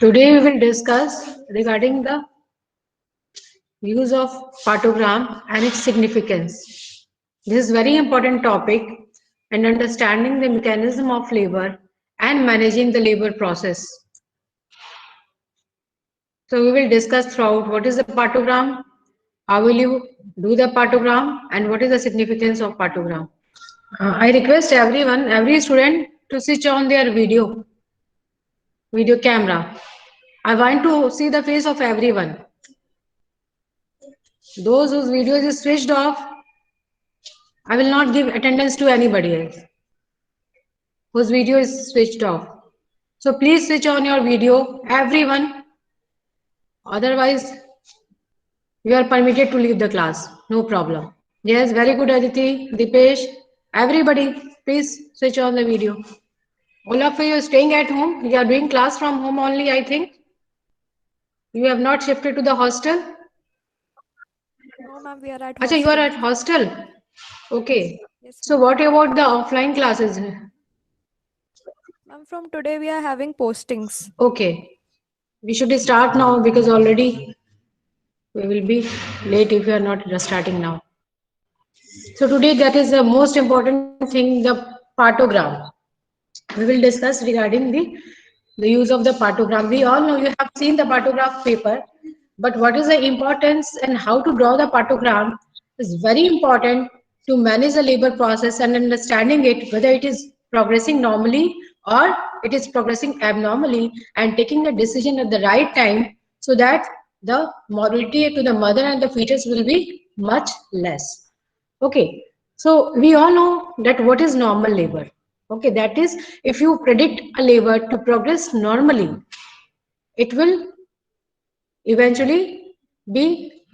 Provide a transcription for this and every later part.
Today we will discuss regarding the use of partogram and its significance. This is very important topic and understanding the mechanism of labor and managing the labor process. So we will discuss throughout what is the partogram, how will you do the partogram, and what is the significance of partogram. I request everyone, every student to switch on their video camera. I want to see the face of everyone. Those whose video is switched off, I will not give attendance to anybody else whose video is switched off. So please switch on your video, everyone. Otherwise, you are permitted to leave the class. No problem. Yes, very good, Aditi, Dipesh. Everybody, please switch on the video. All of you are staying at home. You are doing class from home only, I think. You have not shifted to the hostel. No, ma'am, we are at Acha, you are hostel. at hostel. Okay. Yes, So ma'am. what about the offline classes? Ma'am, from today we are having postings. Okay. We should start now because already we will be late if we are not starting now. So today that is the most important thing, the partogram. We will discuss regarding the use of the partogram. We all know you have seen the partograph paper, but what is the importance and how to draw the partogram is very important to manage the labor process and understanding it whether it is progressing normally or it is progressing abnormally and taking a decision at the right time so that the mortality to the mother and the fetus will be much less. Okay, so we all know that what is normal labor. Okay, that is if you predict a labor to progress normally, it will eventually be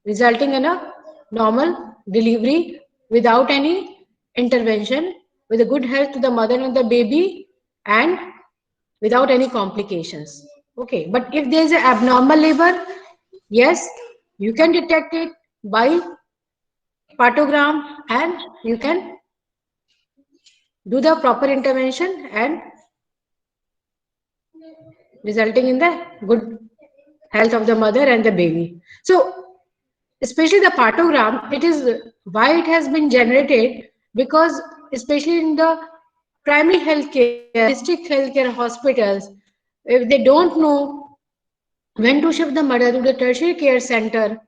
resulting in a normal delivery without any intervention, with a good health to the mother and the baby, and without any complications. Okay, but if there is an abnormal labor, yes, you can detect it by partogram and you can do the proper intervention and resulting in the good health of the mother and the baby. So especially the partogram, it is why it has been generated because especially in the primary healthcare, district healthcare hospitals, if they don't know when to shift the mother to the tertiary care center,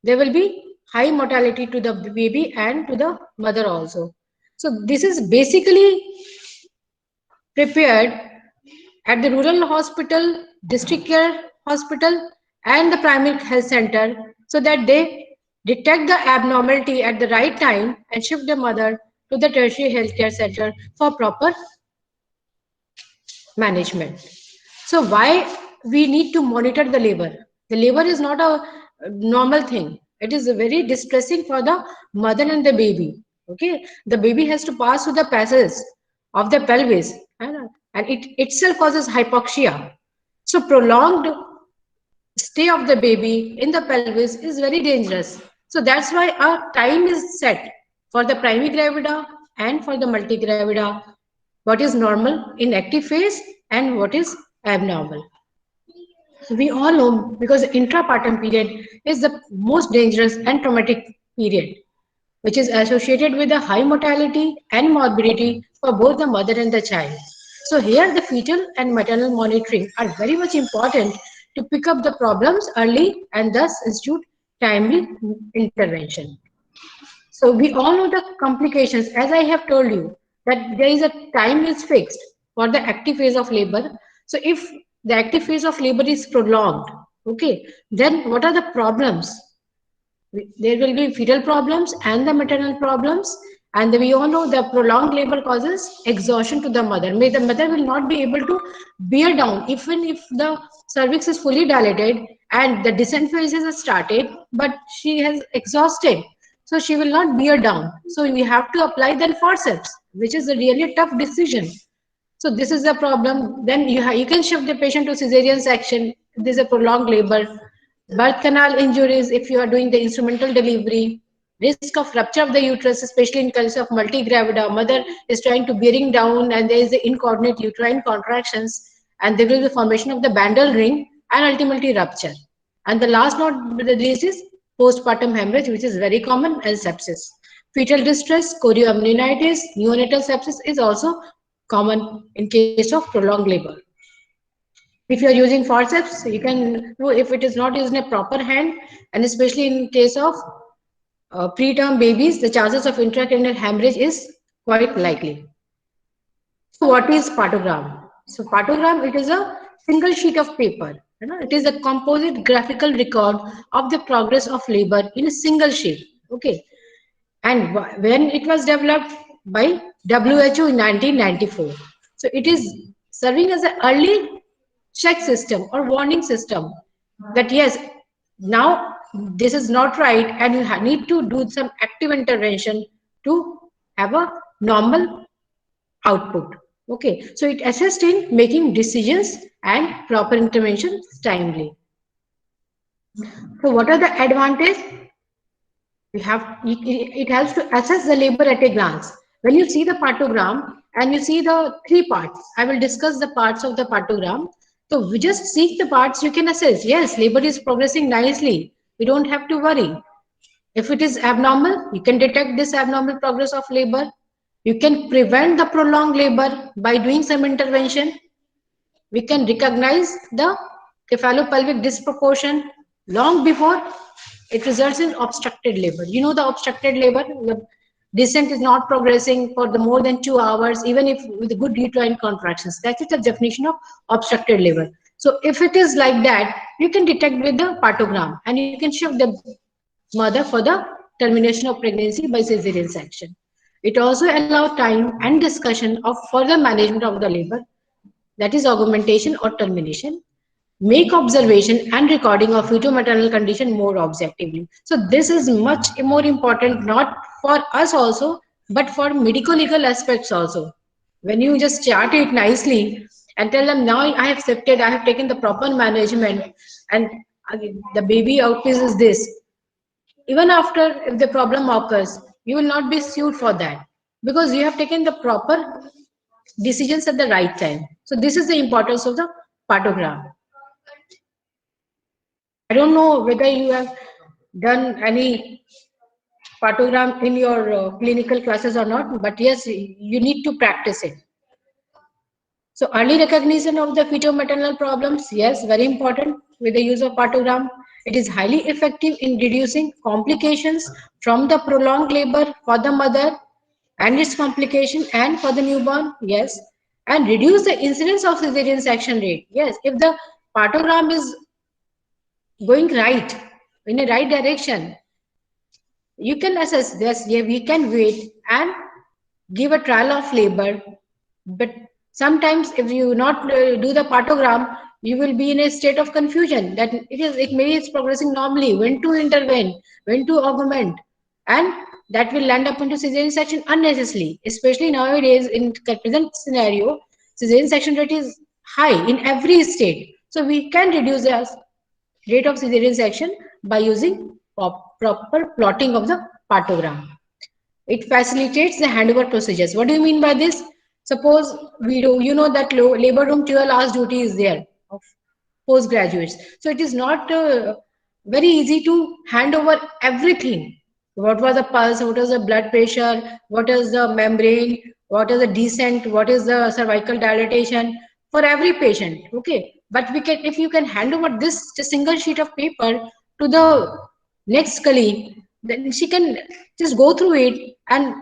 there will be high mortality to the baby and to the mother also. So this is basically prepared at the rural hospital, district care hospital, and the primary health center so that they detect the abnormality at the right time and shift the mother to the tertiary healthcare center for proper management. So why we need to monitor the labor? The labor is not a normal thing. It is very distressing for the mother and the baby. Okay, the baby has to pass through the passages of the pelvis, and it itself causes hypoxia. So prolonged stay of the baby in the pelvis is very dangerous. So that's why our time is set for the primary gravida and for the multigravida, what is normal in active phase and what is abnormal. So we all know because intrapartum period is the most dangerous and traumatic period, which is associated with a high mortality and morbidity for both the mother and the child. So here the fetal and maternal monitoring are very much important to pick up the problems early and thus institute timely intervention. So we all know the complications, as I have told you, that there is a time is fixed for the active phase of labor. So if the active phase of labor is prolonged, okay, then what are the problems? There will be fetal problems and the maternal problems. And we all know the prolonged labor causes exhaustion to the mother. May the mother will not be able to bear down, even if the cervix is fully dilated and the descent phases have started, but she has exhausted. So she will not bear down. So we have to apply then forceps, which is a really tough decision. So this is the problem. Then you can shift the patient to cesarean section. This is a prolonged labor. Birth canal injuries if you are doing the instrumental delivery. Risk of rupture of the uterus, especially in case of multigravida. Mother is trying to bearing down and there is the incoordinate uterine contractions and there will be formation of the bandal ring and ultimately rupture. And the last not the least is postpartum hemorrhage, which is very common, and sepsis. Fetal distress, chorioamnionitis, neonatal sepsis is also common in case of prolonged labor. If you are using forceps, you can do if it is not used in a proper hand, and especially in case of preterm babies, the chances of intracranial hemorrhage is quite likely. So what is partogram? So partogram, it is a single sheet of paper. You know, it is a composite graphical record of the progress of labor in a single sheet. Okay, and when it was developed by WHO in 1994. So it is serving as an early check system or warning system that yes, now this is not right, and you need to do some active intervention to have a normal output. Okay, so it assists in making decisions and proper interventions timely. So what are the advantages? We have it helps to assess the labor at a glance. When you see the partogram and you see the three parts, I will discuss the parts of the partogram. So we just see the parts, you can assess, yes, labor is progressing nicely, we don't have to worry. If it is abnormal, you can detect this abnormal progress of labor. You can prevent the prolonged labor by doing some intervention. We can recognize the cephalopelvic disproportion long before it results in obstructed labor. You know the obstructed labor, the descent is not progressing for the more than 2 hours, even if with good uterine contractions. That is the definition of obstructed labor. So if it is like that, you can detect with the partogram and you can shift the mother for the termination of pregnancy by cesarean section. It also allows time and discussion of further management of the labor, that is augmentation or termination, make observation and recording of fetal-maternal condition more objectively. So this is much more important, not for us also, but for medico-legal aspects also. When you just chart it nicely and tell them, now I have accepted, I have taken the proper management, and the baby outcome is this. Even after, if the problem occurs, you will not be sued for that because you have taken the proper decisions at the right time. So this is the importance of the partogram. I don't know whether you have done any partogram in your clinical classes or not, but yes, you need to practice it. So early recognition of the fetal-maternal problems, yes, very important with the use of partogram. It is highly effective in reducing complications from the prolonged labor for the mother and its complication, and for the newborn, yes, and reduce the incidence of cesarean section rate. Yes, if the partogram is going right in a right direction, you can assess this. Yeah, we can wait and give a trial of labor, but sometimes if you not do the partogram, you will be in a state of confusion that it may is progressing normally, when to intervene, when to augment, and that will land up into cesarean section unnecessarily. Especially nowadays in present scenario, cesarean section rate is high in every state, so we can reduce the rate of cesarean section by using proper plotting of the partogram. It facilitates the handover procedures. What do you mean by this? Suppose we do, you know that labor room 12 hours duty is there of postgraduates. So it is not very easy to hand over everything. What was the pulse? What was the blood pressure? What is the membrane? What is the descent? What is the cervical dilatation for every patient? Okay, but we can, if you can hand over this just single sheet of paper to the next colleague, then she can just go through it and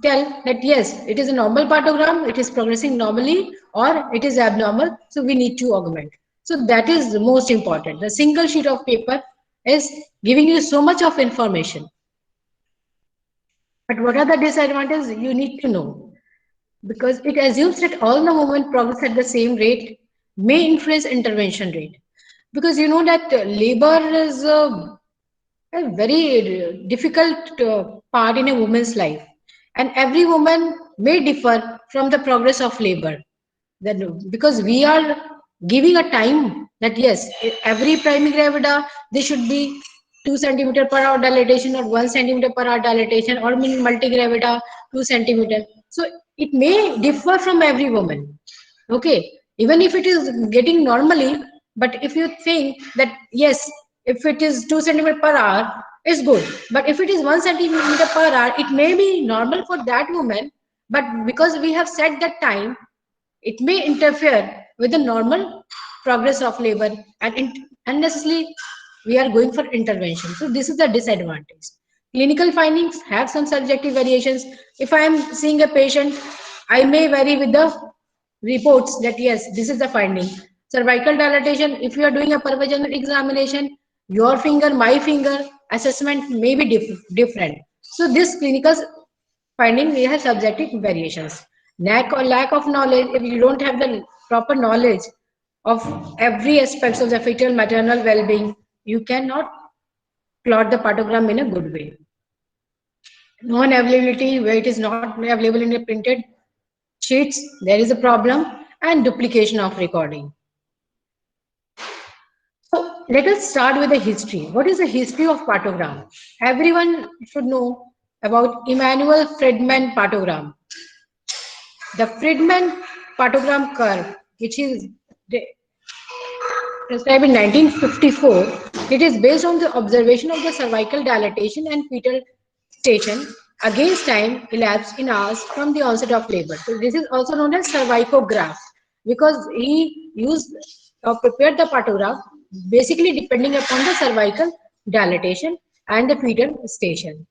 tell that yes, it is a normal partogram, it is progressing normally, or it is abnormal, so we need to augment. So that is the most important. The single sheet of paper is giving you so much of information. But what are the disadvantages? You need to know, because it assumes that all the movement progress at the same rate may influence intervention rate. Because you know that labor is a very difficult part in a woman's life, and every woman may differ from the progress of labor. Then because we are giving a time that yes, every primigravida they should be 2 centimeter per hour dilatation or 1 centimeter per hour dilatation, or multigravida 2 centimeter. So it may differ from every woman. Okay, even if it is getting normally, but if you think that yes, if it is 2 centimeter per hour, it's good, but if it is 1 centimeter per hour, it may be normal for that woman, but because we have set that time, it may interfere with the normal progress of labor, and unnecessarily we are going for intervention. So this is the disadvantage. Clinical findings have some subjective variations. If I am seeing a patient, I may vary with the reports that yes, this is the finding. Cervical dilatation, if you are doing a pervaginal examination, your finger, my finger, assessment may be different. So this clinical finding we have subjective variations. Lack of knowledge, if you don't have the proper knowledge of every aspects of the fetal maternal well-being, you cannot plot the partogram in a good way. Non-availability, where it is not available in a printed sheets, there is a problem, and duplication of recording. So let us start with the history. What is the history of partogram? Everyone should know about Emanuel Friedman partogram. The Friedman partogram curve, which is prescribed in 1954, it is based on the observation of the cervical dilatation and fetal station against time elapsed in hours from the onset of labor. So this is also known as cervicograph because he used or prepared the partograph basically depending upon the cervical dilatation and the fetal station.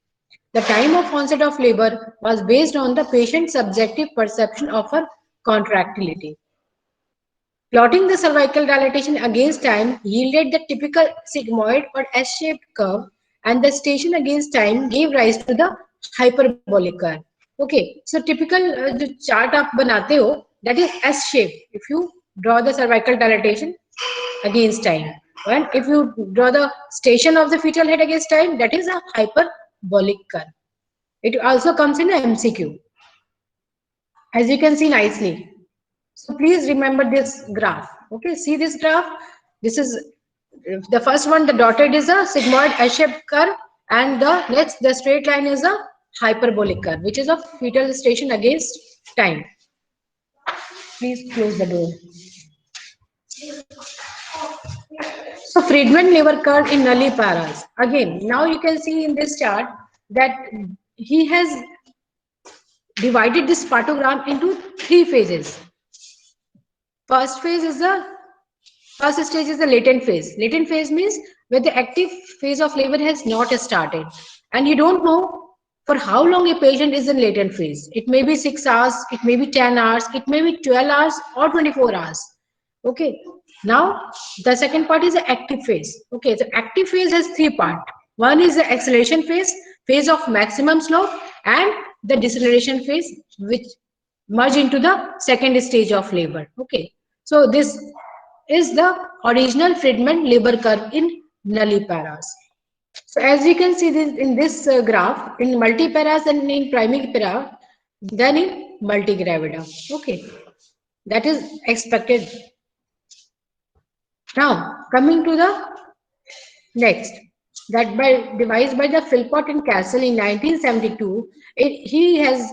The time of onset of labor was based on the patient's subjective perception of her contractility. Plotting the cervical dilatation against time yielded the typical sigmoid or S-shaped curve, and the station against time gave rise to the hyperbolic curve. Okay, so typical जो chart आप बनाते हो, that is S-shaped. If you draw the cervical dilatation against time, and if you draw the station of the fetal head against time, that is a hyperbolic curve. It also comes in a MCQ, as you can see nicely. So please remember this graph. Okay, see this graph. This is the first one. The dotted is a sigmoid S-shaped curve, and the straight line is a hyperbolic curve, which is a fetal station against time. Please close the door. So Friedman lever curve in nulliparas. Again, now you can see in this chart that he has divided this partogram into three phases. First phase is the First stage is the latent phase. Latent phase means where the active phase of labor has not started. And you don't know for how long a patient is in latent phase. It may be 6 hours, it may be 10 hours, it may be 12 hours or 24 hours. Okay. Now, the second part is the active phase. Okay. The active phase has three parts. One is the acceleration phase, phase of maximum slope, and the deceleration phase, which merge into the second stage of labor. Okay. So this is the original Friedman labor curve in nulliparas. So as you can see this in this graph, in multiparas and in primipara, then in multigravida. Okay, that is expected. Now coming to the next, that by device by the Philpott and Castle in 1972, he has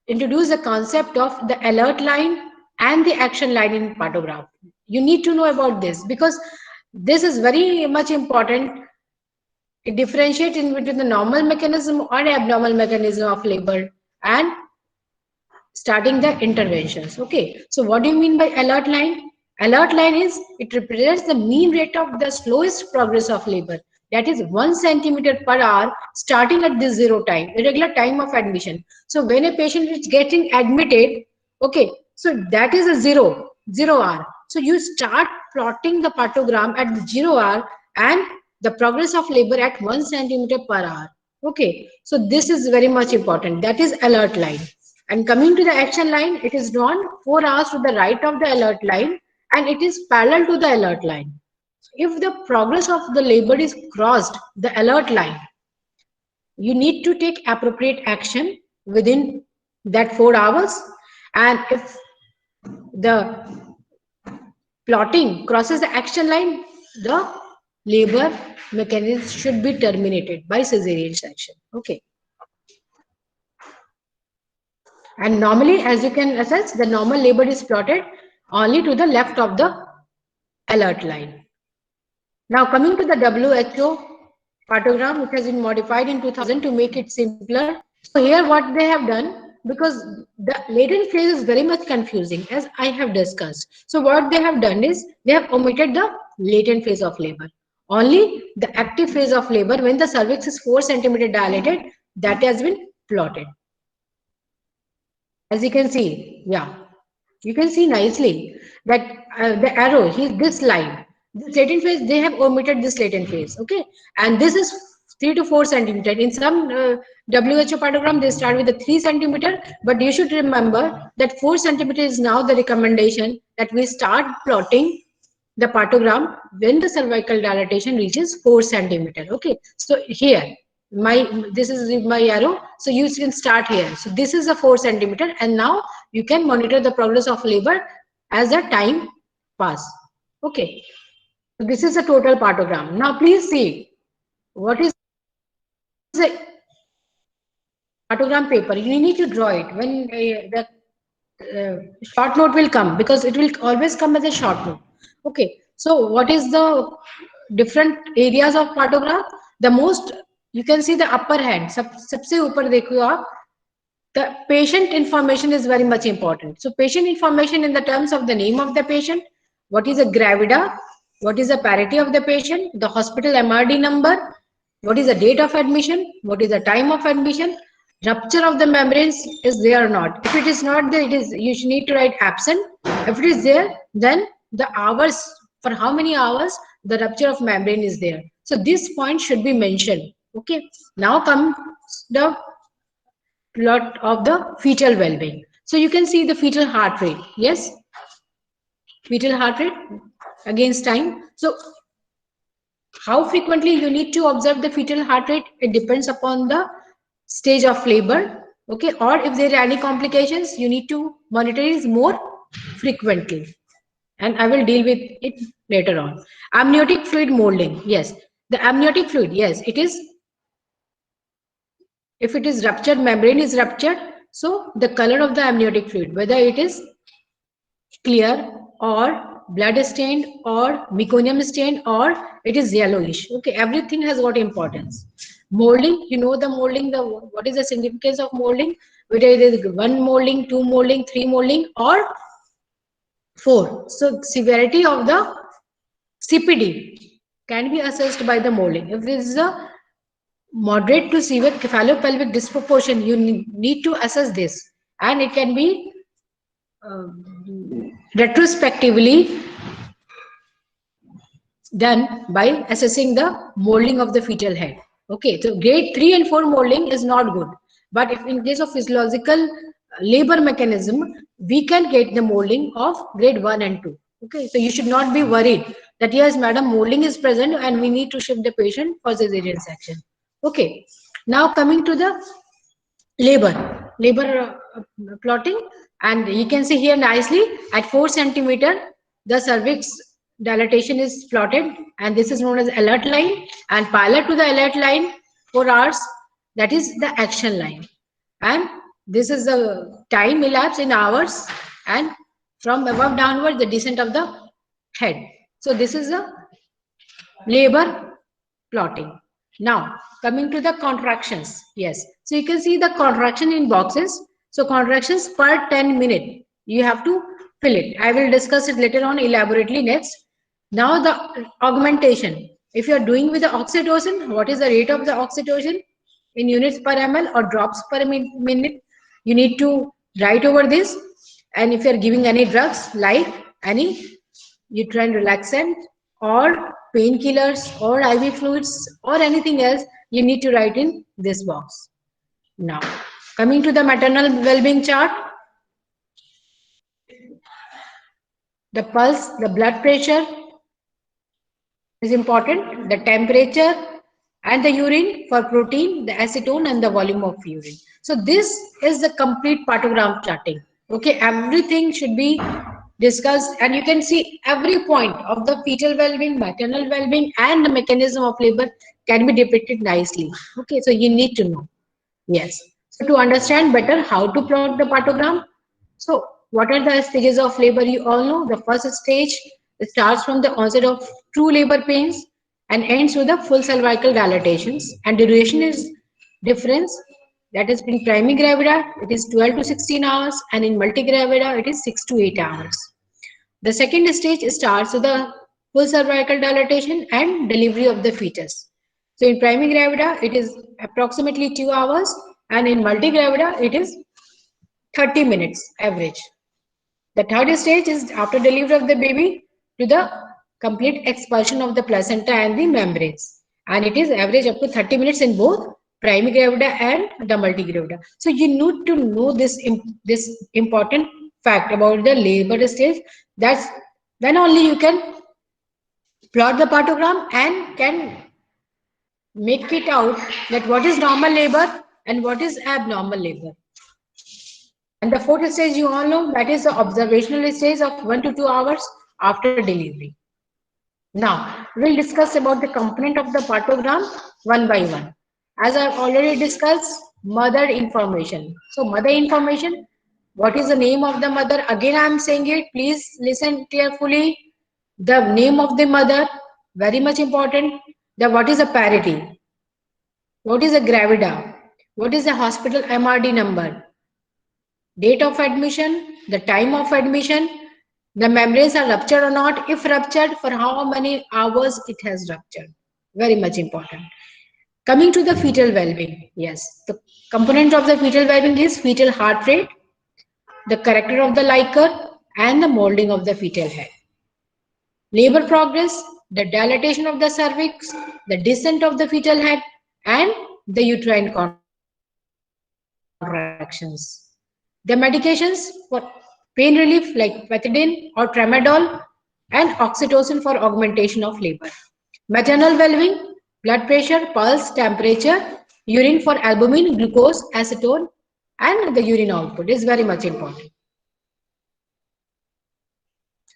introduced the concept of the alert line and the action line in partograph. You need to know about this because this is very much important. It differentiates in between the normal mechanism or abnormal mechanism of labor and starting the interventions. Okay, so what do you mean by alert line? Alert line is it represents the mean rate of the slowest progress of labor, that is 1 centimeter per hour starting at the zero time, irregular time of admission. So when a patient is getting admitted, okay, so that is a zero hour. So you start plotting the partogram at the 0 hour and the progress of labor at 1 centimeter per hour. Okay, so this is very much important. That is alert line. And coming to the action line, it is drawn 4 hours to the right of the alert line and it is parallel to the alert line. If the progress of the labor is crossed the alert line, you need to take appropriate action within that 4 hours. And if the plotting crosses the action line, the labor mechanism should be terminated by cesarean section. Okay. And normally, as you can assess, the normal labor is plotted only to the left of the alert line. Now, coming to the WHO partogram, which has been modified in 2000 to make it simpler. So here what they have done, because the latent phase is very much confusing, as I have discussed. So what they have done is they have omitted the latent phase of labor. Only the active phase of labor, when the cervix is 4 centimeter dilated, that has been plotted. As you can see, yeah, you can see nicely that the arrow, this line, this latent phase, they have omitted this latent phase, okay? And this is 3 to 4 centimeter. In some WHO partogram, they start with the 3 centimeter, but you should remember that 4 centimeter is now the recommendation that we start plotting the partogram when the cervical dilatation reaches 4 centimeter. Okay, so here my this is my arrow, so you can start here. So this is a 4 centimeter, and now you can monitor the progress of labor as the time pass. Okay, so this is a total partogram. Now please see what is the partogram paper. You need to draw it when the short note will come, because it will always come as a short note. Okay, so what is the different areas of partogram? The most, you can see the upper hand, सबसे ऊपर देखो आप, the patient information is very much important. So patient information in the terms of the name of the patient, what is the gravida, what is the parity of the patient, the hospital MRD number, what is the date of admission, what is the time of admission, rupture of the membranes is there or not. If it is not there, it is, you should need to write absent. If it is there, then the hours, for how many hours the rupture of membrane is there. So this point should be mentioned. Okay, now comes the plot of the fetal well-being. So you can see the fetal heart rate. Yes, fetal heart rate against time. So how frequently you need to observe the fetal heart rate? It depends upon the stage of labor. Okay, or if there are any complications, you need to monitor it more frequently. And I will deal with it later on. Amniotic fluid molding. Yes, the amniotic fluid. Yes, it is. If it is ruptured, membrane is ruptured. So the color of the amniotic fluid, whether it is clear or blood stained or meconium stained or it is yellowish. Okay, everything has got importance. Molding, you know the molding, the what is the significance of molding? Whether it is one molding, two molding, three molding, or four. So severity of the CPD can be assessed by the molding. If it is a moderate to severe cephalopelvic disproportion, you need to assess this, and it can be retrospectively done by assessing the molding of the fetal head. Okay, so grade 3 and 4 molding is not good, but if in case of physiological labor mechanism, we can get the molding of grade 1 and 2. Okay, so you should not be worried that yes, madam, molding is present and we need to shift the patient for cesarean section. Okay, now coming to the labor plotting, and you can see here nicely at 4 centimeter the cervix dilatation is plotted, and this is known as alert line, and parallel to the alert line 4 hours, that is the action line, and this is the time elapsed in hours, and from above downward the descent of the head. So this is the labor plotting. Now, coming to the contractions. Yes. So you can see the contraction in boxes. So contractions per 10 minutes. You have to fill it. I will discuss it later on elaborately next. Now the augmentation. If you are doing with the oxytocin, what is the rate of the oxytocin in units per ml or drops per minute? You need to write over this. And if you are giving any drugs like any uterine relaxant or painkillers or IV fluids or anything else, you need to write in this box. Now, coming to the maternal well-being chart, the pulse, the blood pressure is important, the temperature and the urine for protein, the acetone and the volume of urine. So this is the complete partogram charting. Okay, everything should be discussed, and you can see every point of the fetal well-being, maternal well-being and the mechanism of labor can be depicted nicely. Okay, so you need to know. Yes. So to understand better how to plot the partogram, so what are the stages of labor? You all know the first stage starts from the onset of true labor pains and ends with the full cervical dilatations, and duration is difference. That is in primigravida it is 12 to 16 hours, and in multigravida it is 6 to 8 hours. The second stage starts with the full cervical dilatation and delivery of the fetus. So in primigravida, it is approximately 2 hours, and in multigravida, it is 30 minutes average. The third stage is after delivery of the baby to the complete expulsion of the placenta and the membranes. And it is average up to 30 minutes in both primigravida and the multigravida. So you need to know this important fact about the labor stage. That's then only you can plot the partogram and can make it out that what is normal labor and what is abnormal labor. And the fourth stage you all know that is the observational stage of 1 to 2 hours after delivery. Now we'll discuss about the component of the partogram one by one. As I've already discussed, mother information. So mother information, what is the name of the mother? Again I'm saying it, please listen carefully. The name of the mother, very much important. The what is a parity? What is a gravida? What is the hospital MRD number? Date of admission, the time of admission, the membranes are ruptured or not. If ruptured, for how many hours it has ruptured. Very much important. Coming to the fetal well-being, yes, the component of the fetal well-being is fetal heart rate, the character of the liquor, and the molding of the fetal head. Labor progress, the dilatation of the cervix, the descent of the fetal head, and the uterine contractions. The medications for pain relief like pethidine or tramadol and oxytocin for augmentation of labor. Maternal well-being, blood pressure, pulse, temperature, urine for albumin, glucose, acetone, and the urine output is very much important.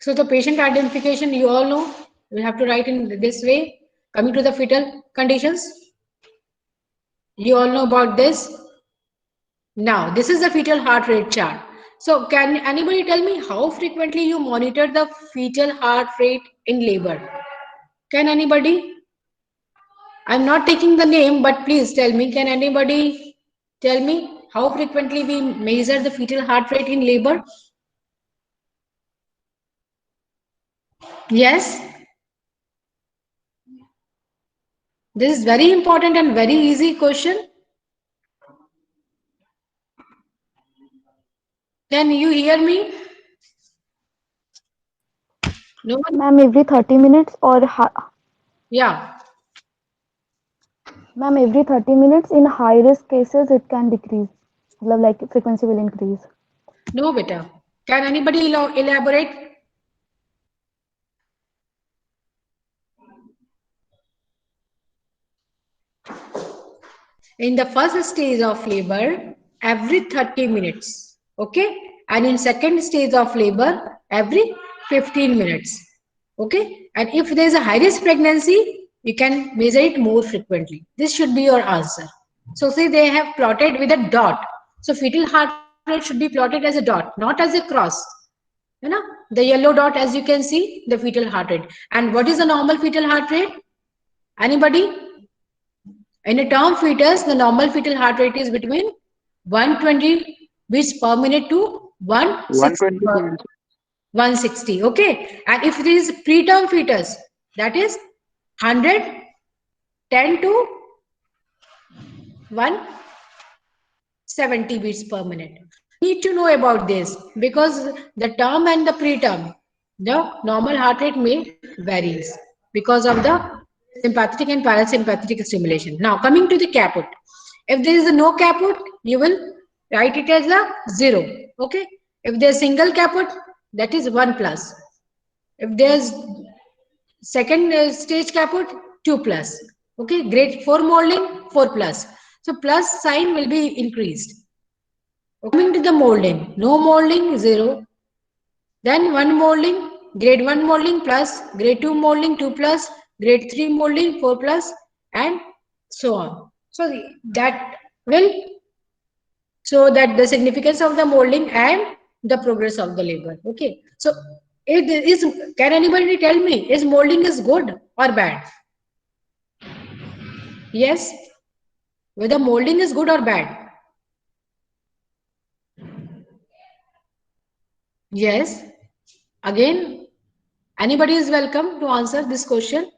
So the patient identification, you all know, we have to write in this way. Coming to the fetal conditions, you all know about this. Now, this is the fetal heart rate chart. So can anybody tell me how frequently you monitor the fetal heart rate in labor? Can anybody? I'm not taking the name, but please tell me, can anybody tell me how frequently we measure the fetal heart rate in labor? Yes, this is very important and very easy question. Can you hear me? No one? Ma'am, every 30 minutes or Yeah. ma'am, every 30 minutes in high risk cases it can decrease. Like frequency will increase. No, beta. Can anybody elaborate? In the first stage of labor, every 30 minutes. Okay. And in second stage of labor, every 15 minutes. Okay. And if there is a high risk pregnancy, you can measure it more frequently. This should be your answer. So see, they have plotted with a dot. So fetal heart rate should be plotted as a dot, not as a cross. You know, the yellow dot, as you can see, the fetal heart rate. And what is the normal fetal heart rate? Anybody? In a term fetus, the normal fetal heart rate is between 120 beats per minute to 160 120 points. 160. Okay. And if it is preterm fetus, that is 110 to 170 beats per minute. Need to know about this because the term and the preterm, the normal heart rate may varies because of the sympathetic and parasympathetic stimulation. Now coming to the caput. If there is a no caput, you will write it as a 0. Okay. If there is single caput, that is 1 plus. If there is second stage caput, 2 plus. Okay. Grade 4 molding, 4 plus. So plus sign will be increased. Coming to the molding, no molding 0, then 1 molding, grade 1 molding plus, grade 2 molding 2 plus, grade 3 molding 4 plus, and so on. So that will So that the significance of the molding and the progress of the labor. Okay. So it is, can anybody tell me, is molding is good or bad? Yes. Whether molding is good or bad? Yes. Again, anybody is welcome to answer this question.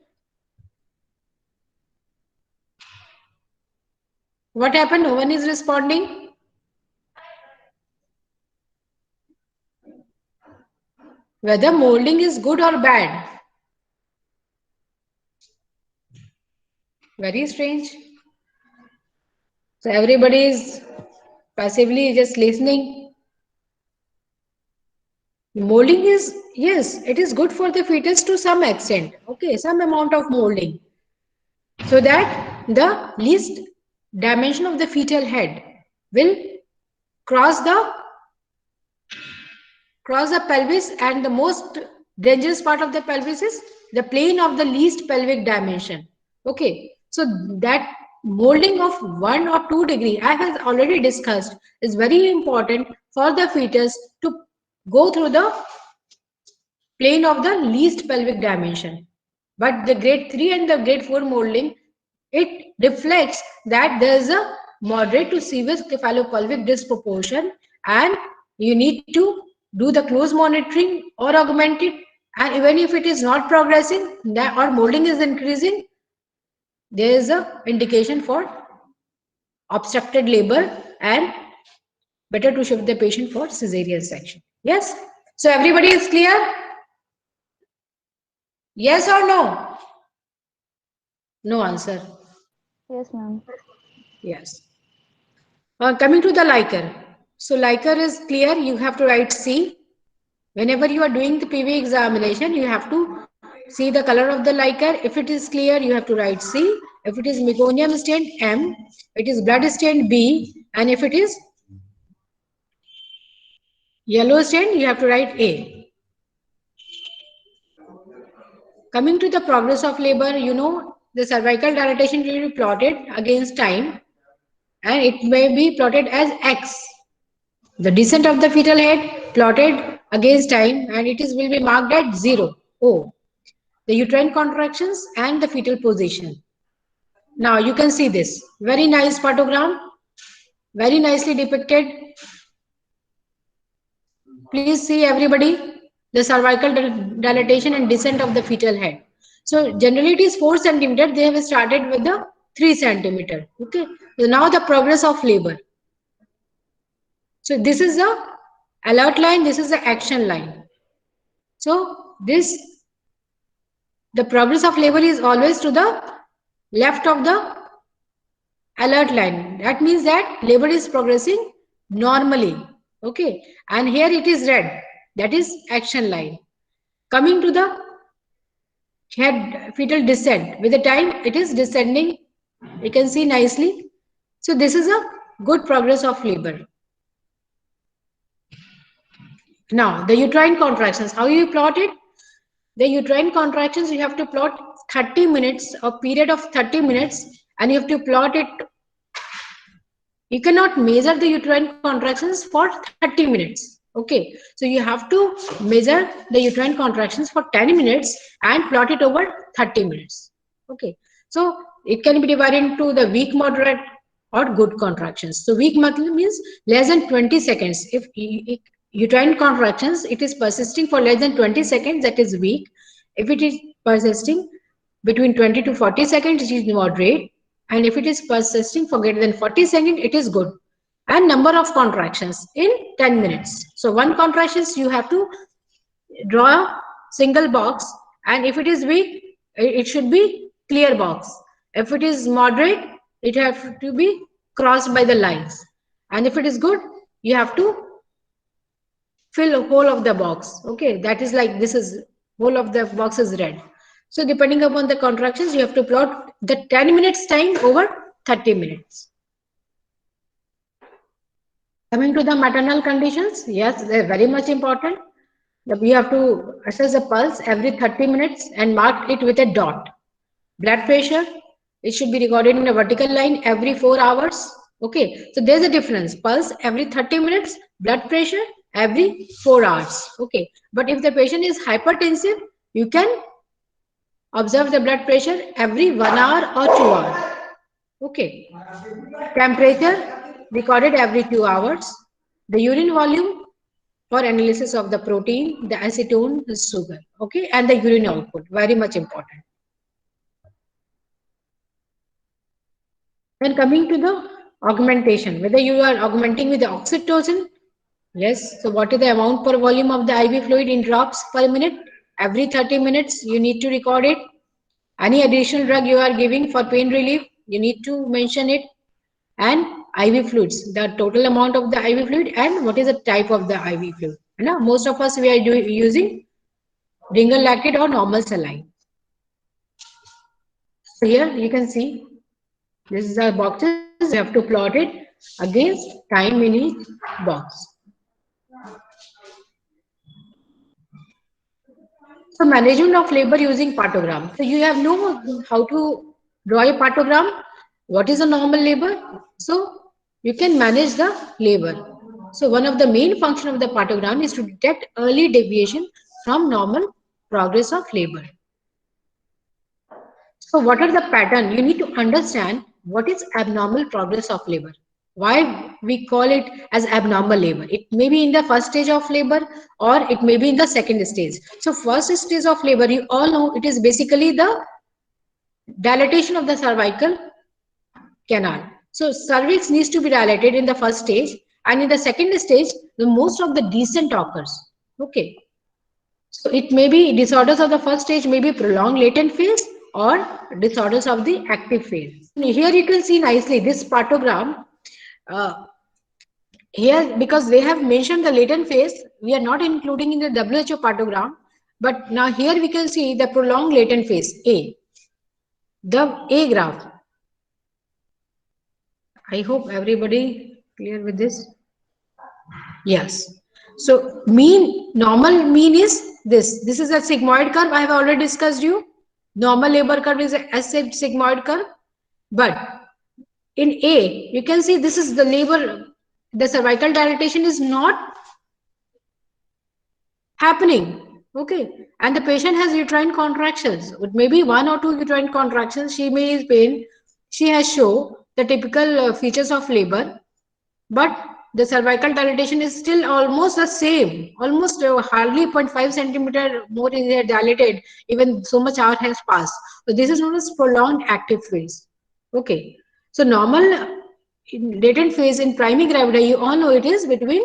What happened? No one is responding. Whether molding is good or bad? Very strange. So everybody is passively just listening. Molding is, yes, it is good for the fetus to some extent. Okay, some amount of molding. So that the least dimension of the fetal head will cross the pelvis, and the most dangerous part of the pelvis is the plane of the least pelvic dimension. Okay, so that molding of 1 or 2 degree I have already discussed is very important for the fetus to go through the plane of the least pelvic dimension. But the grade 3 and the grade 4 molding, it reflects that there is a moderate to severe cephalopelvic disproportion, and you need to do the close monitoring or augment it. And even if it is not progressing that or molding is increasing, there is a indication for obstructed labor, and better to shift the patient for cesarean section. Yes. So everybody is clear? Yes or no? No answer. Yes, ma'am. Yes. Coming to the liker. So liker is clear. You have to write C. Whenever you are doing the PV examination, you have to see the color of the liker. If it is clear, you have to write C. If it is meconium stained, M. It is blood stained, B. And if it is yellow stained, you have to write A. Coming to the progress of labor, you know, the cervical dilatation will be plotted against time, and it may be plotted as X. The descent of the fetal head plotted against time, and it is will be marked at 0, O. The uterine contractions and the fetal position. Now you can see this. Very nice photogram, very nicely depicted. Please see everybody the cervical dilatation and descent of the fetal head. So generally it is 4 centimeter. They have started with the 3 centimeter. Okay. So now the progress of labor. So this is the alert line. This is the action line. So the progress of labor is always to the left of the alert line. That means that labor is progressing normally. Okay. And here it is red. That is action line. Coming to the head fetal descent. With the time it is descending. You can see nicely. So this is a good progress of labor. Now the uterine contractions. How you plot it? The uterine contractions, you have to plot 30 minutes, a period of 30 minutes, and you have to plot it. You cannot measure the uterine contractions for 30 minutes. Okay, so you have to measure the uterine contractions for 10 minutes and plot it over 30 minutes. Okay, so it can be divided into the weak, moderate, or good contractions. So weak means less than 20 seconds. If uterine contractions, it is persisting for less than 20 seconds, that is weak. If it is persisting between 20 to 40 seconds, it is moderate. And if it is persisting for greater than 40 seconds, it is good. And number of contractions in 10 minutes. So one contractions, you have to draw a single box, and if it is weak, it should be clear box. If it is moderate, it have to be crossed by the lines. And if it is good, you have to fill a whole of the box. Okay, that is like this is whole of the box is red. So depending upon the contractions, you have to plot the 10 minutes time over 30 minutes. Coming to the maternal conditions, yes, they're very much important. We have to assess the pulse every 30 minutes and mark it with a dot. Blood pressure, it should be recorded in a vertical line every 4 hours. Okay, so there's a difference. Pulse every 30 minutes, blood pressure every 4 hours. Okay, but if the patient is hypertensive, you can observe the blood pressure every 1 hour or 2 hours. Okay, temperature recorded every 2 hours. The urine volume for analysis of the protein, the acetone, the sugar. Okay, and the urine output, very much important. Then coming to the augmentation, whether you are augmenting with the oxytocin, yes. So what is the amount per volume of the IV fluid in drops per minute? Every 30 minutes, you need to record it. Any additional drug you are giving for pain relief, you need to mention it. And IV fluids, the total amount of the IV fluid and what is the type of the IV fluid. Now, most of us, we are using Dingle lactate or normal saline. So here you can see this is our boxes. We have to plot it against time in each box. So management of labor using partogram. So you have know how to draw a partogram. What is a normal labor? So you can manage the labor. So one of the main function of the partogram is to detect early deviation from normal progress of labor. So what are the pattern? You need to understand what is abnormal progress of labor. Why we call it as abnormal labor? It may be in the first stage of labor or it may be in the second stage. So first stage of labor, you all know it is basically the dilatation of the cervical canal. So cervix needs to be dilated in the first stage, and in the second stage, the most of the descent occurs. Okay. So it may be disorders of the first stage, may be prolonged latent phase or disorders of the active phase. Here you can see nicely this partogram. Uh, Here, because they have mentioned the latent phase, we are not including in the WHO partogram. But now here we can see the prolonged latent phase A. The A graph. I hope everybody clear with this. Yes. So normal mean is this. This is a sigmoid curve. I have already discussed you. Normal labor curve is a S-shaped sigmoid curve. But in A, you can see this is the labor. The cervical dilatation is not happening. Okay. And the patient has uterine contractions. It may be 1 or 2 uterine contractions. She may is pain. She has shown the typical features of labor. But the cervical dilatation is still almost the same, almost hardly 0.5 centimeter more is dilated, even so much hour has passed. So this is known as prolonged active phase. Okay. So normal latent phase in primary gravida, you all know it is between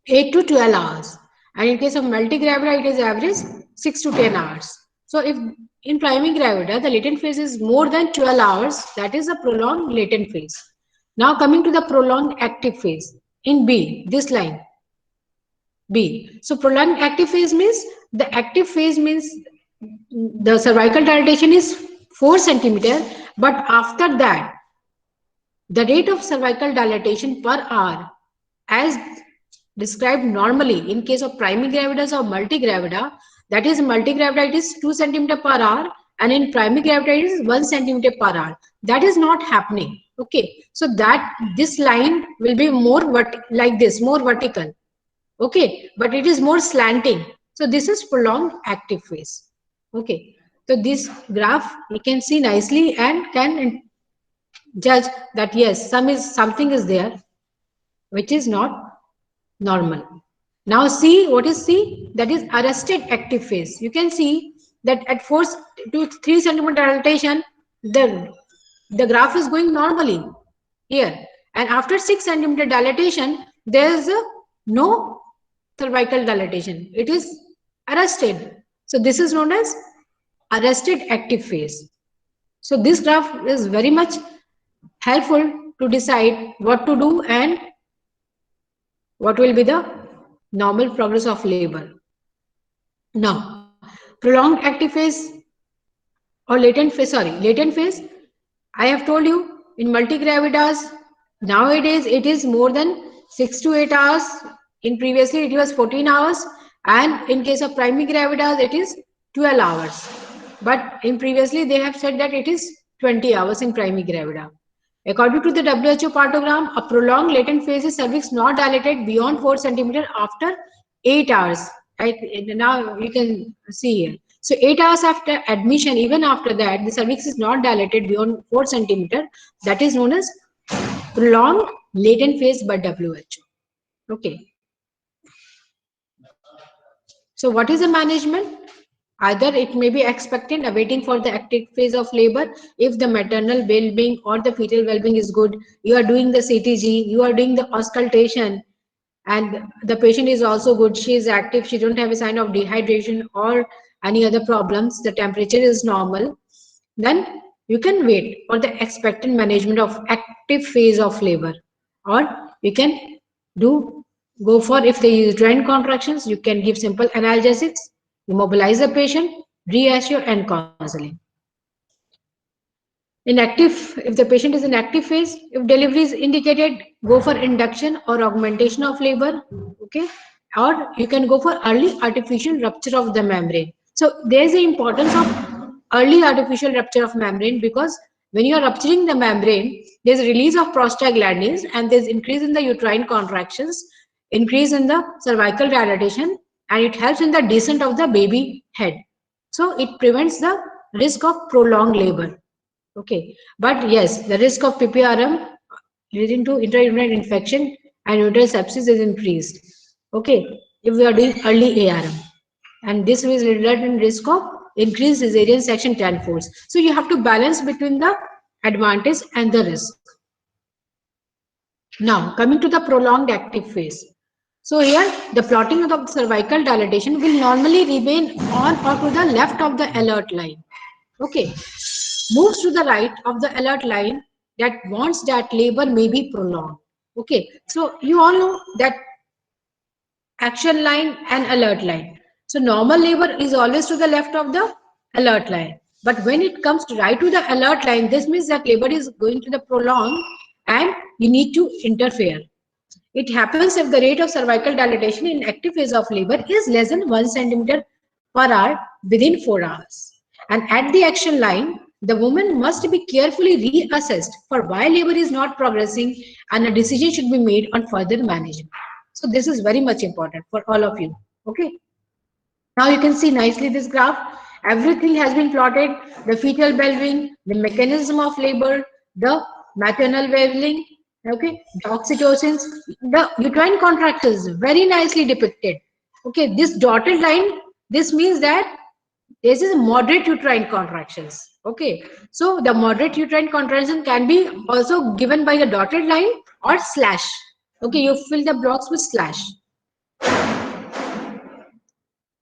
8 to 12 hours. And in case of multigravida, it is average 6 to 10 hours. So if in primary gravida, the latent phase is more than 12 hours, that is a prolonged latent phase. Now coming to the prolonged active phase in B, this line B. So prolonged active phase means the active phase means the cervical dilatation is 4 centimeter, but after that the rate of cervical dilatation per hour as described normally in case of primary gravidas or multigravida, that is multigravida it is 2 centimeter per hour and in primary gravida it is 1 centimeter per hour. That is not happening. Okay, so that this line will be more like this, more vertical. Okay, but it is more slanting. So this is prolonged active phase. Okay, so this graph you can see nicely and can judge that yes, something is there which is not normal. Now see what is C? That is arrested active phase. You can see that at 4 to 3 centimeter dilatation, the graph is going normally here. And after 6 centimeter dilatation, there is no cervical dilatation. It is arrested. So this is known as arrested active phase. So this graph is very much helpful to decide what to do and what will be the normal progress of labor. Now, prolonged active phase or latent phase, I have told you in multigravidas, nowadays it is more than 6 to 8 hours. In previously it was 14 hours and in case of primary gravidas it is 12 hours. But in previously they have said that it is 20 hours in primary gravida. According to the WHO partogram, a prolonged latent phase is cervix not dilated beyond 4 centimeter after 8 hours. Right? Now you can see here. So 8 hours after admission, even after that, the cervix is not dilated beyond 4 centimeter. That is known as prolonged latent phase by WHO. Okay. So what is the management? Either it may be expectant, awaiting for the active phase of labor. If the maternal well-being or the fetal well-being is good, you are doing the CTG, you are doing the auscultation, and the patient is also good. She is active. She don't have a sign of dehydration or any other problems. The temperature is normal. Then you can wait for the expectant management of active phase of labor, or you can do go for, if they use joint contractions, you can give simple analgesics, immobilize the patient, reassure and counseling. If the patient is in active phase, if delivery is indicated, go for induction or augmentation of labor, okay? Or you can go for early artificial rupture of the membrane. So there is the importance of early artificial rupture of membrane, because when you are rupturing the membrane, there's release of prostaglandins and there's increase in the uterine contractions, increase in the cervical dilatation, and it helps in the descent of the baby head. So it prevents the risk of prolonged labor. Okay, but yes, the risk of PPRM leading to intrauterine infection and uterine sepsis is increased. Okay, if we are doing early ARM, and this will result in risk of increased cesarean section tenfolds. So you have to balance between the advantage and the risk. Now, coming to the prolonged active phase. So here, the plotting of the cervical dilatation will normally remain on or to the left of the alert line. Okay, moves to the right of the alert line that wants that labor may be prolonged. Okay, so you all know that action line and alert line. So normal labor is always to the left of the alert line. But when it comes to right to the alert line, this means that labor is going to the prolonged and you need to interfere. It happens if the rate of cervical dilatation in active phase of labor is less than 1 centimeter per hour within 4 hours. And at the action line, the woman must be carefully reassessed for why labor is not progressing, and a decision should be made on further management. So this is very much important for all of you. Okay. Now you can see nicely this graph. Everything has been plotted. The fetal well-being, the mechanism of labor, the maternal well-being, okay, the oxytocins, the uterine contractions, very nicely depicted. Okay, this dotted line, this means that this is moderate uterine contractions. Okay, so the moderate uterine contraction can be also given by the dotted line or slash. Okay, you fill the blocks with slash.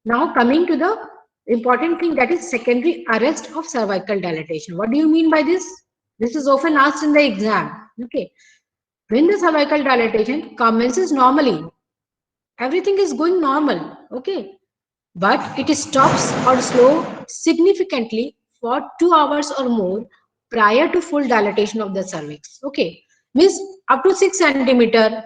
Now coming to the important thing, that is secondary arrest of cervical dilatation. What do you mean by this? This is often asked in the exam. Okay, when the cervical dilatation commences normally, everything is going normal. Okay, but it stops or slow significantly for 2 hours or more prior to full dilatation of the cervix. Okay, means up to 6 centimeter.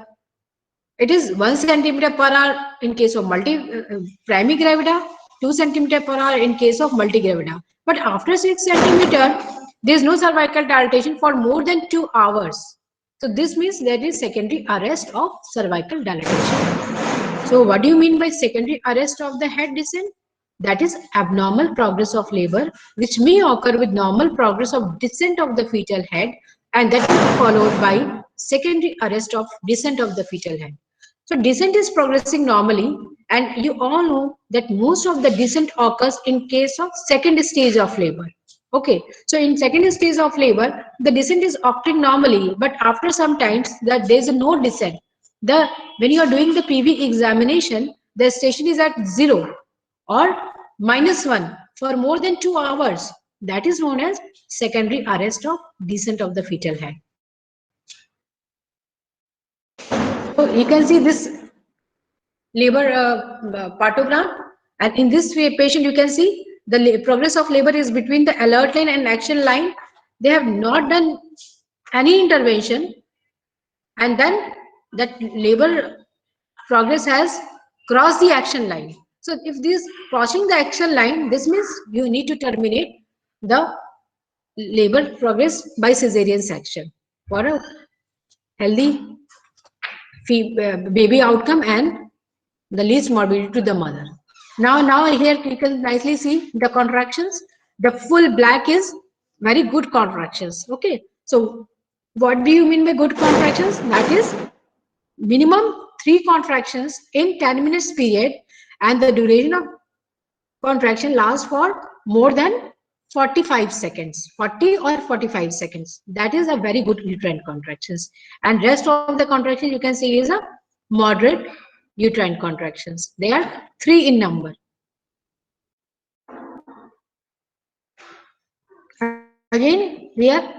It is 1 centimeter per hour in case of primigravida, 2 centimeter per hour in case of multigravida. But after 6 centimeter, there is no cervical dilatation for more than 2 hours. So this means there is secondary arrest of cervical dilatation. So what do you mean by secondary arrest of the head descent? That is abnormal progress of labor, which may occur with normal progress of descent of the fetal head, and that is followed by secondary arrest of descent of the fetal head. So descent is progressing normally, and you all know that most of the descent occurs in case of second stage of labor. Okay, so in second stage of labor, the descent is occurring normally, but after some times that there is no descent. When you are doing the PV examination, the station is at 0 or -1 for more than 2 hours. That is known as secondary arrest of descent of the fetal head. So you can see this labor partogram, and in this way patient, you can see the progress of labor is between the alert line and action line. They have not done any intervention, and then that labor progress has crossed the action line. So if this crossing the action line, this means you need to terminate the labor progress by cesarean section. for a healthy baby outcome and the least morbidity to the mother. Now here you can nicely see the contractions. The full black is very good contractions. Okay, so what do you mean by good contractions? That is minimum 3 contractions in 10 minutes period, and the duration of contraction lasts for more than 45 seconds, 40 or 45 seconds. That is a very good uterine contractions. And rest of the contractions you can see is a moderate uterine contractions. They are 3 in number. Again, here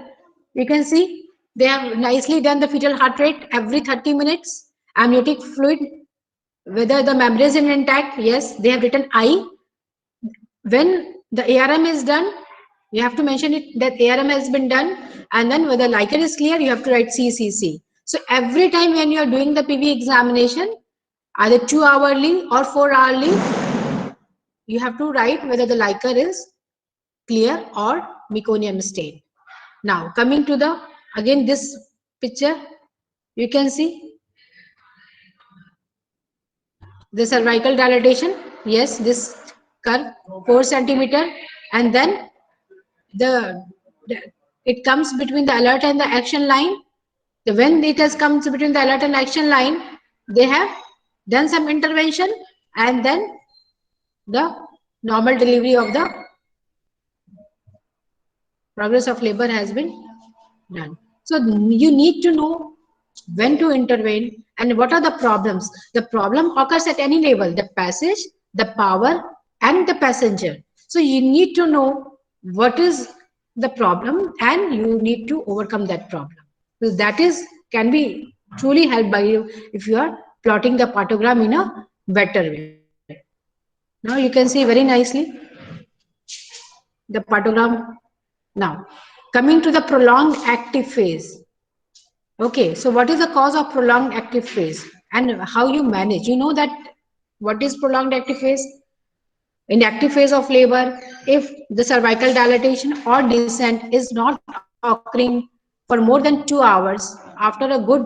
you can see they have nicely done the fetal heart rate every 30 minutes, amniotic fluid, whether the membrane is intact. Yes, they have written I. When the ARM is done, you have to mention it that ARM has been done, and then whether Likert is clear, you have to write CCC. So every time when you are doing the PV examination, either 2 hourly or 4 hourly, you have to write whether the Likert is clear or meconium stain. Now coming to the again this picture, you can see the cervical dilatation. Yes, this curve 4 centimeter, and then the it comes between the alert and the action line. When it has comes between the alert and action line, they have done some intervention, and then the normal delivery of the progress of labor has been done. So you need to know when to intervene and what are the problems. The problem occurs at any level, the passage, the power, and the passenger. So you need to know what is the problem and you need to overcome that problem. So that is can be truly helped by you if you are plotting the partogram in a better way. Now you can see very nicely the partogram. Now coming to the prolonged active phase. Okay, so what is the cause of prolonged active phase and how you manage? You know that what is prolonged active phase? In the active phase of labor, if the cervical dilatation or descent is not occurring for more than 2 hours after a good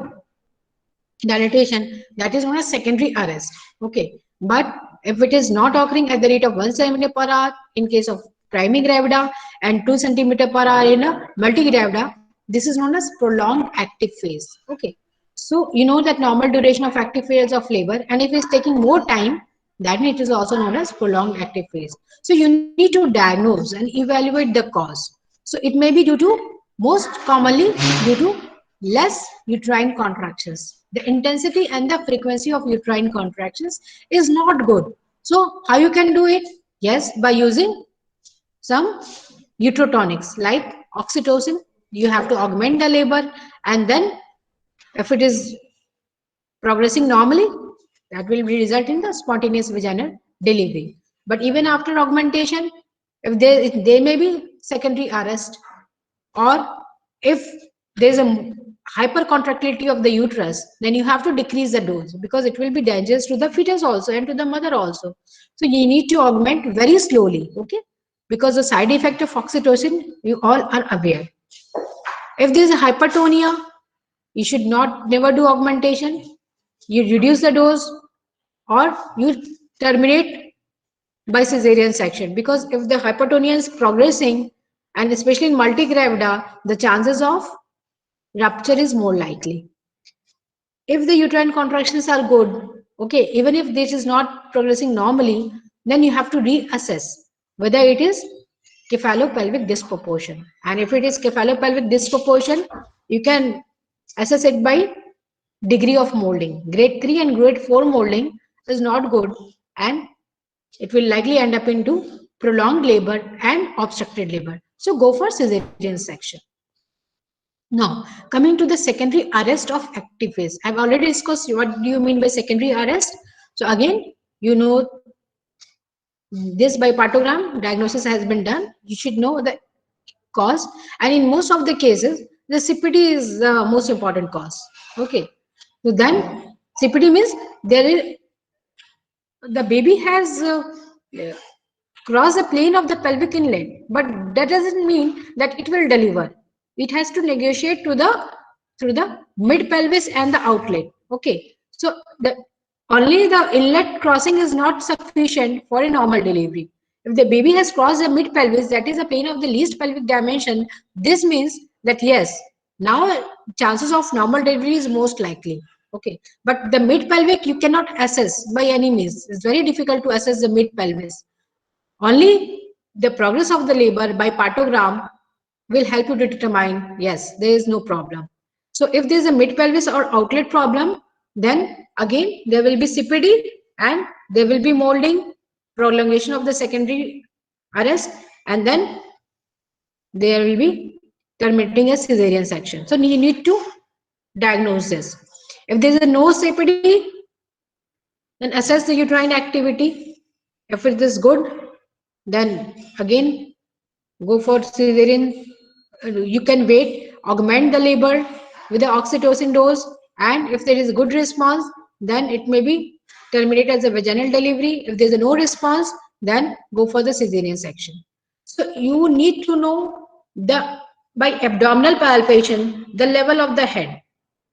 dilatation, that is known as secondary arrest. Okay, but if it is not occurring at the rate of 1 centimeter per hour in case of primary gravida and 2 centimeter per hour in a multigravida, this is known as prolonged active phase. Okay, so you know that normal duration of active phase of labor, and if it's taking more time, then it is also known as prolonged active phase. So you need to diagnose and evaluate the cause. So it may be due to, most commonly due to less uterine contractions. The intensity and the frequency of uterine contractions is not good. So how you can do it? Yes, by using some uterotonics like oxytocin. You have to augment the labor, and then if it is progressing normally, that will result in the spontaneous vaginal delivery. But even after augmentation, if there may be secondary arrest, or if there is a hypercontractility of the uterus, then you have to decrease the dose because it will be dangerous to the fetus also and to the mother also. So you need to augment very slowly, okay? Because the side effect of oxytocin, you all are aware. If there is a hypertonia, you should not never do augmentation. You reduce the dose or you terminate by cesarean section, because if the hypertonia is progressing and especially in multigravida, the chances of rupture is more likely. If the uterine contractions are good, okay, even if this is not progressing normally, then you have to reassess whether it is cephalopelvic disproportion. And if it is cephalopelvic disproportion, you can assess it by degree of molding. Grade 3 and grade 4 molding is not good, and it will likely end up into prolonged labor and obstructed labor. So go for cesarean section. Now, coming to the secondary arrest of active phase. I've already discussed what do you mean by secondary arrest. So again, you know this by partogram, diagnosis has been done. You should know the cause. And in most of the cases, the CPT is the most important cause. Okay. So then CPT means there is the baby has crossed the plane of the pelvic inlet, but that doesn't mean that it will deliver. It has to negotiate to the through the mid pelvis and the outlet. Okay, so the only the inlet crossing is not sufficient for a normal delivery. If the baby has crossed the mid pelvis, that is the plane of the least pelvic dimension, this means that yes, now chances of normal delivery is most likely. Okay, but the mid pelvic you cannot assess by any means. It's very difficult to assess the mid pelvis. Only the progress of the labor by partogram will help you to determine, yes, there is no problem. So if there is a mid pelvis or outlet problem, then again there will be CPD and there will be molding, prolongation of the secondary arrest, and then there will be terminating a cesarean section. So you need to diagnose this. If there is a no CPD, then assess the uterine activity. If it is good, then again go for cesarean. You can wait, augment the labor with the oxytocin dose, and if there is a good response, then it may be terminated as a vaginal delivery. If there is no response, then go for the cesarean section. So you need to know the by abdominal palpation the level of the head,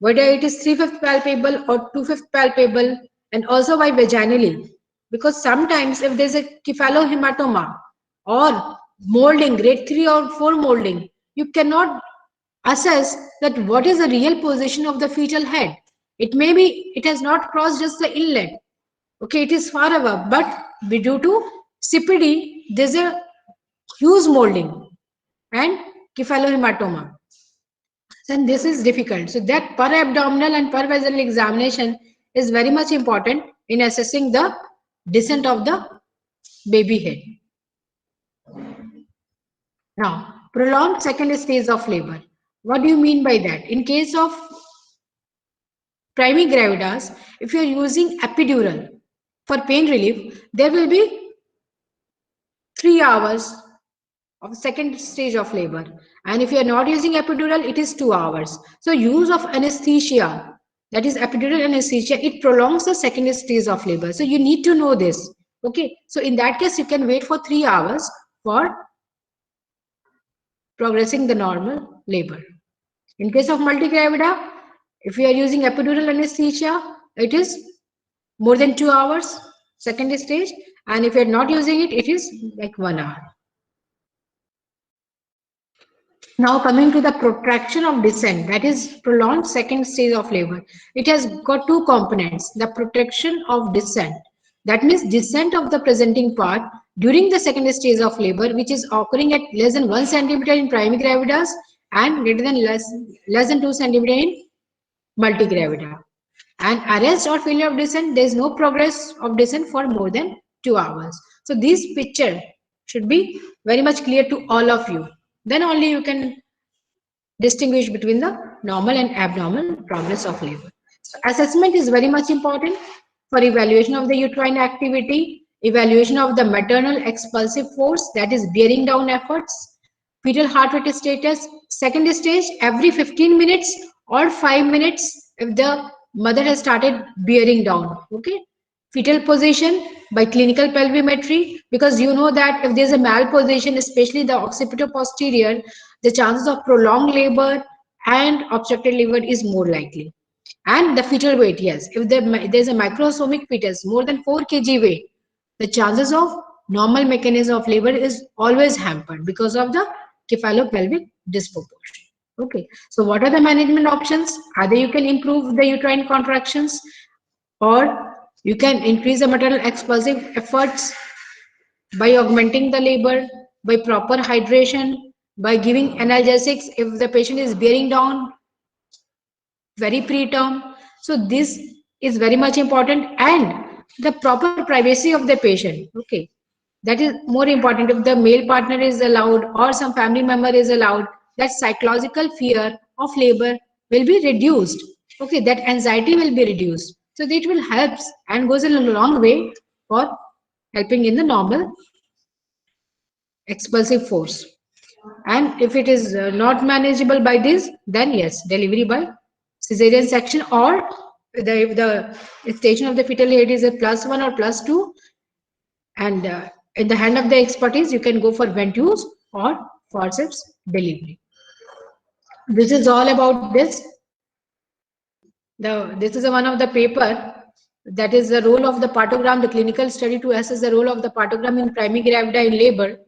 whether it is 3/5 palpable or 2/5 palpable, and also by vaginally, because sometimes if there is a cephalohematoma or molding, grade 3 or 4 molding, you cannot assess that what is the real position of the fetal head. It may be it has not crossed just the inlet. Okay, it is far above, but due to CPD, there's a huge molding and cephalohematoma. Then this is difficult. So that per abdominal and per vaginal examination is very much important in assessing the descent of the baby head. Now, prolonged second stage of labor. What do you mean by that? In case of primigravidas, if you are using epidural for pain relief, there will be 3 hours of second stage of labor. And if you are not using epidural, it is 2 hours. So use of anesthesia, that is epidural anesthesia, it prolongs the second stage of labor. So you need to know this. Okay, so in that case, you can wait for 3 hours for progressing the normal labor. In case of multigravida, if you are using epidural anesthesia, it is more than 2 hours, second stage. And if you are not using it, it is like 1 hour. Now coming to the protraction of descent, that is prolonged second stage of labor. It has got two components, the protraction of descent. That means descent of the presenting part during the second stage of labor, which is occurring at less than 1 centimeter in primigravidas and greater than less than 2 centimeter in multigravida. And arrest or failure of descent, there is no progress of descent for more than 2 hours. So this picture should be very much clear to all of you. Then only you can distinguish between the normal and abnormal progress of labor. So assessment is very much important for evaluation of the uterine activity, evaluation of the maternal expulsive force, that is bearing down efforts, fetal heart rate status, second stage every 15 minutes or 5 minutes if the mother has started bearing down. Okay, fetal position by clinical pelvimetry, because you know that if there's a malposition, especially the occipital posterior, the chances of prolonged labor and obstructed labor is more likely. And the fetal weight, yes, if there's a microsomic fetus more than 4 kg weight, the chances of normal mechanism of labor is always hampered because of the cephalopelvic disproportion. Okay, so what are the management options? Either you can improve the uterine contractions, or you can increase the maternal expulsive efforts by augmenting the labor, by proper hydration, by giving analgesics if the patient is bearing down very preterm. So this is very much important, and the proper privacy of the patient. Okay, that is more important. If the male partner is allowed or some family member is allowed, that psychological fear of labor will be reduced. Okay, that anxiety will be reduced. So that will help and goes a long way for helping in the normal expulsive force. And if it is not manageable by this, then yes, delivery by cesarean section, or if the station of the fetal head is a +1 or +2, and in the hand of the expertise, you can go for ventouse or forceps delivery. This is all about this. This is one of the paper, that is the role of the partogram, the clinical study to assess the role of the partogram in primary gravida in labor.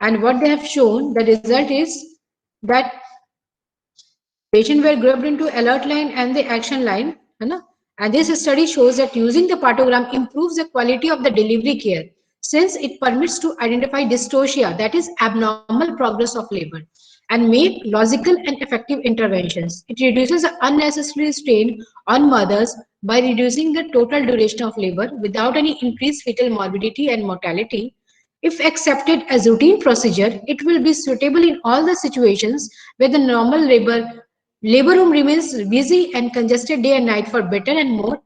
And what they have shown, the result is that patients were grouped into alert line and the action line. And this study shows that using the partogram improves the quality of the delivery care, since it permits to identify dystocia, that is abnormal progress of labor, and make logical and effective interventions. It reduces the unnecessary strain on mothers by reducing the total duration of labor without any increased fetal morbidity and mortality. If accepted as routine procedure, it will be suitable in all the situations where the normal labor room remains busy and congested day and night for better and more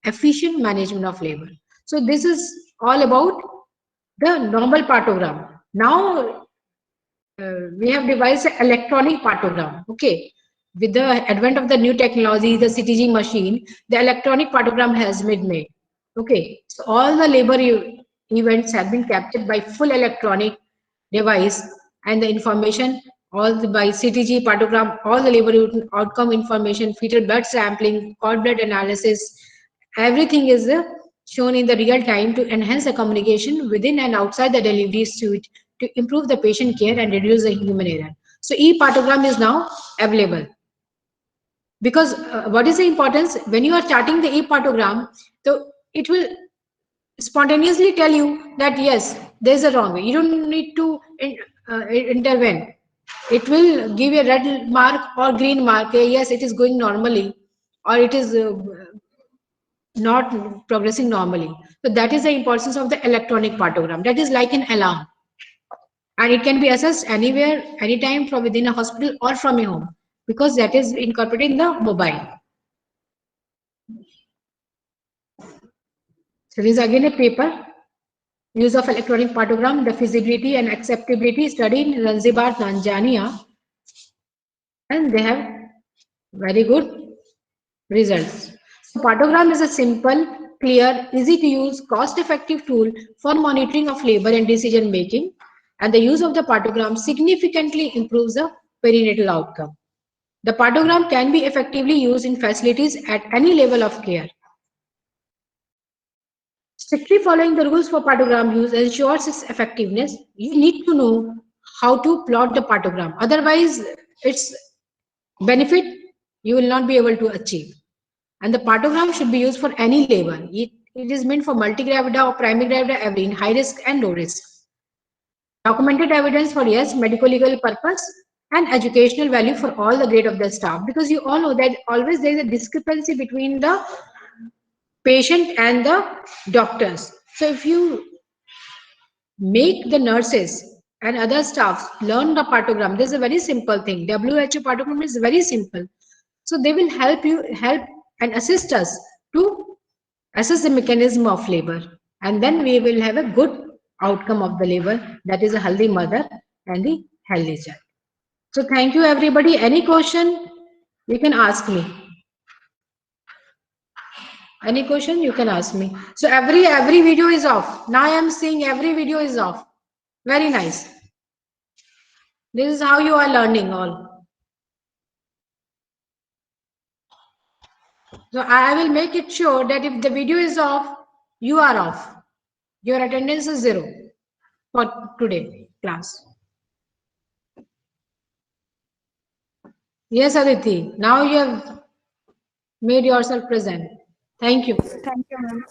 efficient management of labor. So this is all about the normal partogram. Now we have devised an electronic partogram. Okay, with the advent of the new technology, the CTG machine, the electronic partogram has been made. Okay, so all the labor events have been captured by full electronic device, and the information by CTG partogram, all the labor outcome information, fetal blood sampling, cord blood analysis, everything is shown in the real time to enhance the communication within and outside the delivery suite to improve the patient care and reduce the human error. So e-partogram is now available. Because what is the importance? When you are charting the e-partogram, so it will spontaneously tell you that yes, there's a wrong way. You don't need to intervene. It will give a red mark or green mark. Yes, it is going normally, or it is not progressing normally. So that is the importance of the electronic partogram. That is like an alarm, and it can be accessed anywhere, anytime from within a hospital or from a home, because that is incorporated in the mobile. So this is again a paper, use of electronic partogram, the feasibility and acceptability study in Zanzibar, Tanzania, and they have very good results. So partogram is a simple, clear, easy to use, cost effective tool for monitoring of labor and decision making, and the use of the partogram significantly improves the perinatal outcome. The partogram can be effectively used in facilities at any level of care. Strictly following the rules for partogram use ensures its effectiveness. You need to know how to plot the partogram. Otherwise, its benefit you will not be able to achieve. And the partogram should be used for any labor. It is meant for multigravida or primary gravida, every in high risk and low risk. Documented evidence for yes, medical legal purpose and educational value for all the grade of the staff, because you all know that always there is a discrepancy between the patient and the doctors. So if you make the nurses and other staffs learn the partogram, this is a very simple thing. WHO partogram is very simple. So they will help and assist us to assess the mechanism of labor, and then we will have a good outcome of the labor, that is a healthy mother and the healthy child. So thank you everybody. Any question you can ask me. Any question you can ask me. So every video is off. Now I am seeing every video is off. Very nice. This is how you are learning all. So I will make it sure that if the video is off, you are off. Your attendance is 0 for today class. Yes, Aditi. Now you have made yourself present. Thank you. Thank you, ma'am.